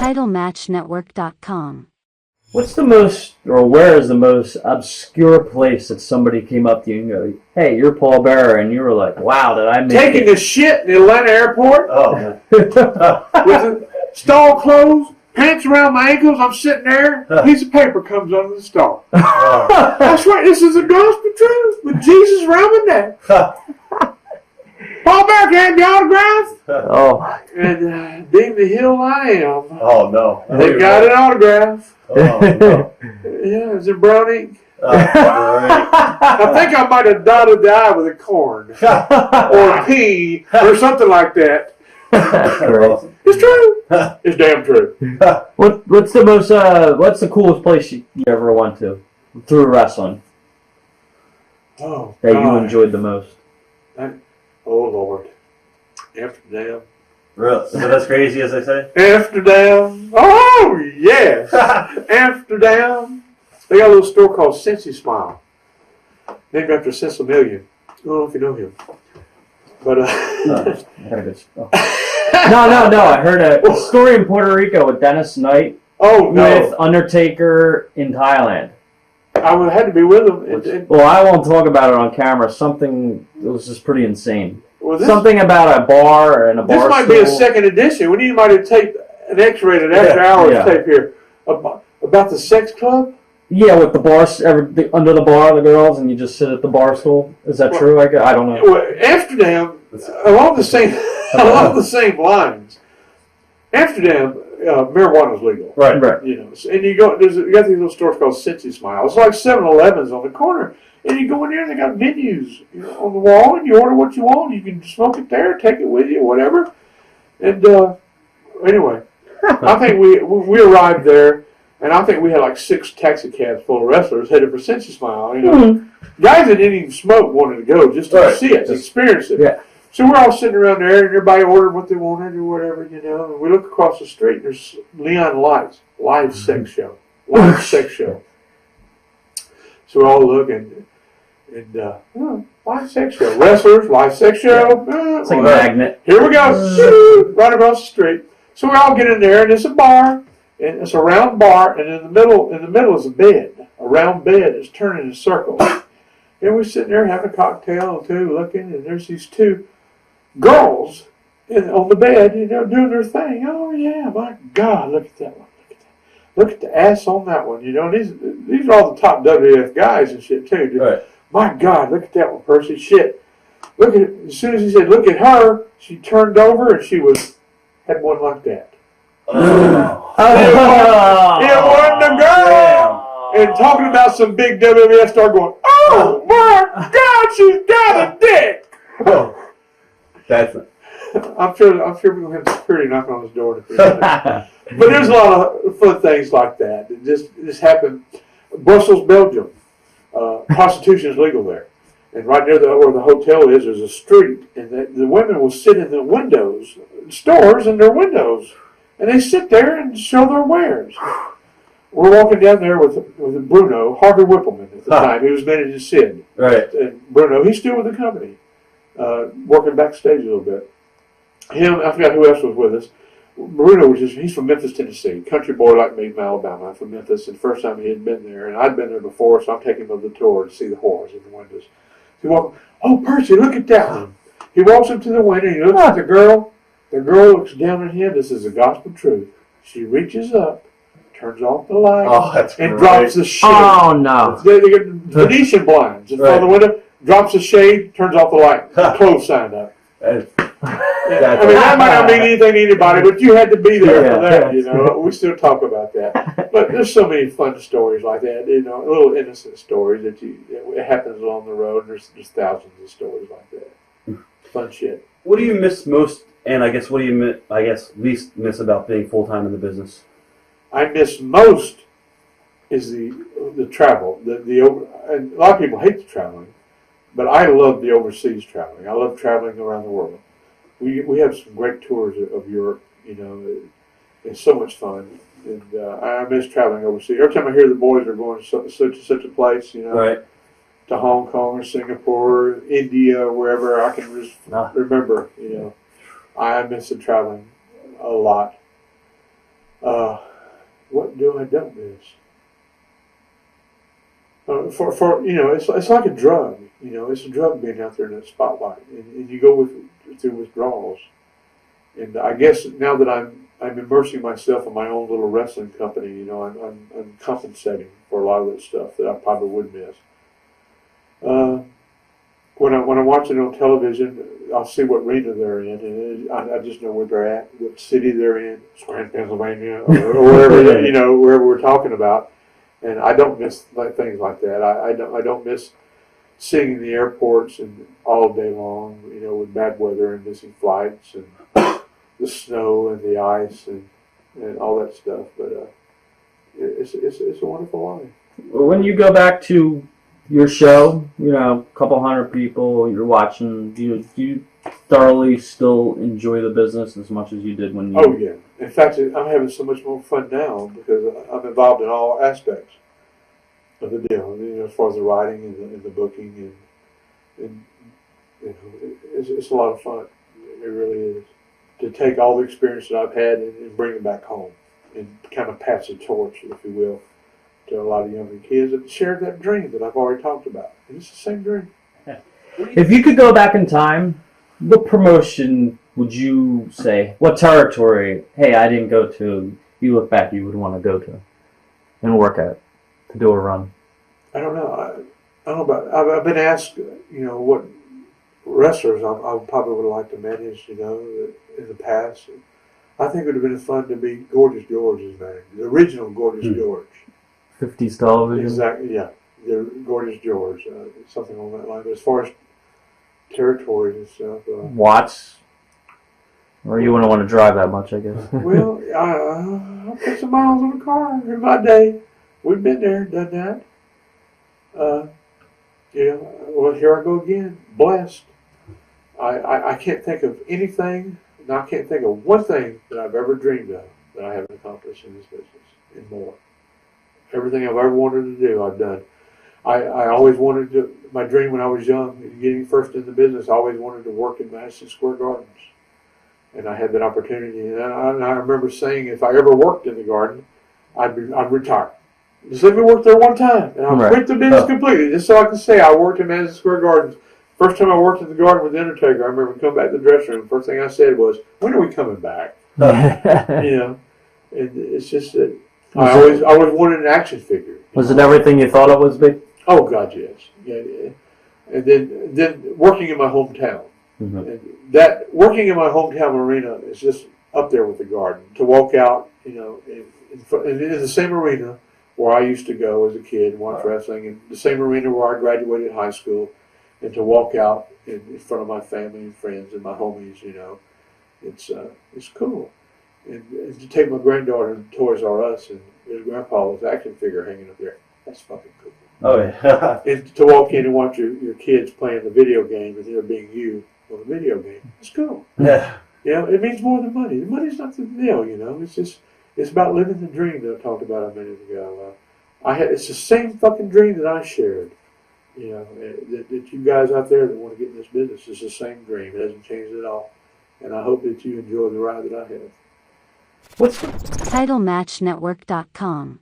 TitleMatchNetwork.com. What's the most, or where is the most obscure place that somebody came up to you and go, hey, you're Paul Bearer, and you were like, wow, did I make Taking a shit in the Atlanta airport. Oh, With the stall closed, pants around my ankles, I'm sitting there, a piece of paper comes under the stall. I swear, this is the gospel truth with Jesus around my neck. Paul Bearer can have the autograph? Oh. And being the hill I am, oh no. they got an autograph. Oh, no. Yeah, it's in brown ink. Oh, great. I think I might have dotted the I with a corn or a P or something like that. Awesome. It's true. It's damn true. What's the coolest place you ever went to through wrestling Oh, that you God. enjoyed the most? Oh, Lord. Amsterdam. Really? Is it as crazy as they say? Amsterdam. Oh, yes. Amsterdam. They got a little store called Cincy Smile. Named after Cecil Million. I don't know if you know him. But, No. I heard a story in Puerto Rico with Dennis Knight oh, no. with Undertaker in Thailand. I would have had to be with him. Well, I won't talk about it on camera. Something that was just pretty insane. Well, Something about a bar and a bar This might be a second edition. We need somebody to tape an X-rated after hours tape here. About the sex club? Yeah, with the bars, under the bar, the girls, and you just sit at the bar stool. Is that true? I don't know. Well, Amsterdam, along the same lines. Amsterdam, marijuana is legal. Right. You know, and you got these little stores called Cincy Smile. It's like 7-Elevens on the corner, and you go in there and they got menus on the wall, and you order what you want. You can smoke it there, take it with you, whatever. And anyway, I think we arrived there, and I think we had like 6 taxi cabs full of wrestlers headed for Cincy Smile. You know, guys that didn't even smoke wanted to go just to see it, to experience it. Yeah. So we're all sitting around there, and everybody ordered what they wanted or whatever, you know. And we look across the street, and there's Leon Lights, live sex show. So we all look, and live sex show. Wrestlers, live sex show. It's like a magnet. Here we go, right across the street. So we all get in there, and it's a bar, and it's a round bar, and in the middle is a bed. A round bed is turning in circles. And we're sitting there having a cocktail or two, looking, and there's these 2 girls on the bed, you know, doing their thing. Oh yeah, my God, look at that one. Look at the ass on that one. You know, these are all the top WWF guys and shit too. Dude. Right. My God, look at that one, Percy. Shit. Look at it. As soon as he said, "Look at her," she turned over and she had one like that. It wasn't the girl. And talking about some big WWF star going, "Oh my God, she's got a dick." Oh, that's it. I'm sure we're going to have security knocking on his door in a few minutes. But there's a lot of fun things like that. This happened. Brussels, Belgium. Prostitution is legal there. And right near where the hotel is, there's a street. And the women will sit in the windows, stores in their windows. And they sit there and show their wares. We're walking down there with Bruno, Harvey Whippleman at the time. He was managing Sid. Right. And Bruno, he's still with the company. Working backstage a little bit. Him, I forgot who else was with us. Bruno he's from Memphis, Tennessee. Country boy like me from Alabama. I'm from Memphis, and the first time he had been there, and I'd been there before, so I'm taking him on the tour to see the whores in the windows. He walked, "Oh, Percy, look at that one." He walks up to the window, he looks at the girl. The girl looks down at him. This is the gospel truth. She reaches up, turns off the light, and drops the shade. Oh, no. They get Venetian blinds in front of the window, drops the shade, turns off the light. Close sign up. That might not mean anything to anybody, but you had to be there for that, you know. We still talk about that. But there's so many fun stories like that, you know, little innocent stories that it happens along the road. There's thousands of stories like that. Fun shit. What do you miss most, and what do you least miss about being full-time in the business? I miss most is the travel. And a lot of people hate the traveling, but I love the overseas traveling. I love traveling around the world. We have some great tours of Europe. You know, it's so much fun, and I miss traveling overseas. Every time I hear the boys are going to such a place, you know, right, to Hong Kong or Singapore, India, wherever, I can just remember. You know, I miss the traveling a lot. What do I don't miss? For it's like a drug. It's a drug being out there in that spotlight, and you go through withdrawals. And I guess now that I'm immersing myself in my own little wrestling company, I'm compensating for a lot of that stuff that I probably would miss. When I'm watching on television, I'll see what arena they're in, and I just know where they're at, what city they're in, Scranton, Pennsylvania, or wherever wherever we're talking about. And I don't miss things like that. I don't miss sitting in the airports and all day long, with bad weather and missing flights and the snow and the ice and all that stuff. But it's a wonderful life. When you go back to your show, a couple hundred people you're watching, do you thoroughly still enjoy the business as much as you did when you... Oh, yeah. In fact, I'm having so much more fun now because I'm involved in all aspects of the deal, as far as the writing and the booking, and it's a lot of fun. It really is. To take all the experience that I've had and bring it back home and kind of pass the torch, if you will, to a lot of younger kids that share that dream that I've already talked about. And it's the same dream. If you could go back in time, what promotion would you say, what territory, hey, I didn't go to, you look back, you would want to go to and work at, to do a run? I don't know. I don't know about, I've been asked, what wrestlers I probably would have liked to manage, in the past. I think it would have been fun to be Gorgeous George's name, the original Gorgeous George. 50s television? Exactly, yeah. The Gorgeous George, something on that line. But as far as territories and stuff... Watts? Or you wouldn't want to drive that much, I guess. Well, I put some miles on the car in my day. We've been there, done that. Well, here I go again. Blessed. I can't think of anything, and I can't think of one thing that I've ever dreamed of that I haven't accomplished in this business and more. Everything I've ever wanted to do, I've done. I always wanted to, my dream when I was young, getting first in the business, I always wanted to work in Madison Square Gardens. And I had that opportunity. And I remember saying if I ever worked in the garden, I'd retire. Just let me work there one time, and I'll quit the business completely, just so I can say I worked in Madison Square Gardens. First time I worked in the garden with the Undertaker, I remember coming back to the dressing room. First thing I said was, "When are we coming back?" And it's just that I always wanted an action figure. Was it everything you thought it was, big? Oh God, yes. Yeah. And then working in my hometown, and that working in my hometown arena is just up there with the garden. To walk out, in the same arena where I used to go as a kid and watch wrestling, and the same arena where I graduated high school, and to walk out in front of my family and friends and my homies, it's cool. And to take my granddaughter to Toys R Us and there's Grandpa's action figure hanging up there, that's fucking cool. Oh, yeah. And to walk in and watch your kids playing the video game and there being you on the video game, it's cool. Yeah. It means more than money. The money's not the deal, It's about living the dream that I talked about a minute ago. It's the same fucking dream that I shared. That you guys out there that want to get in this business, it's the same dream. It hasn't changed at all. And I hope that you enjoy the ride that I have. TitleMatchNetwork.com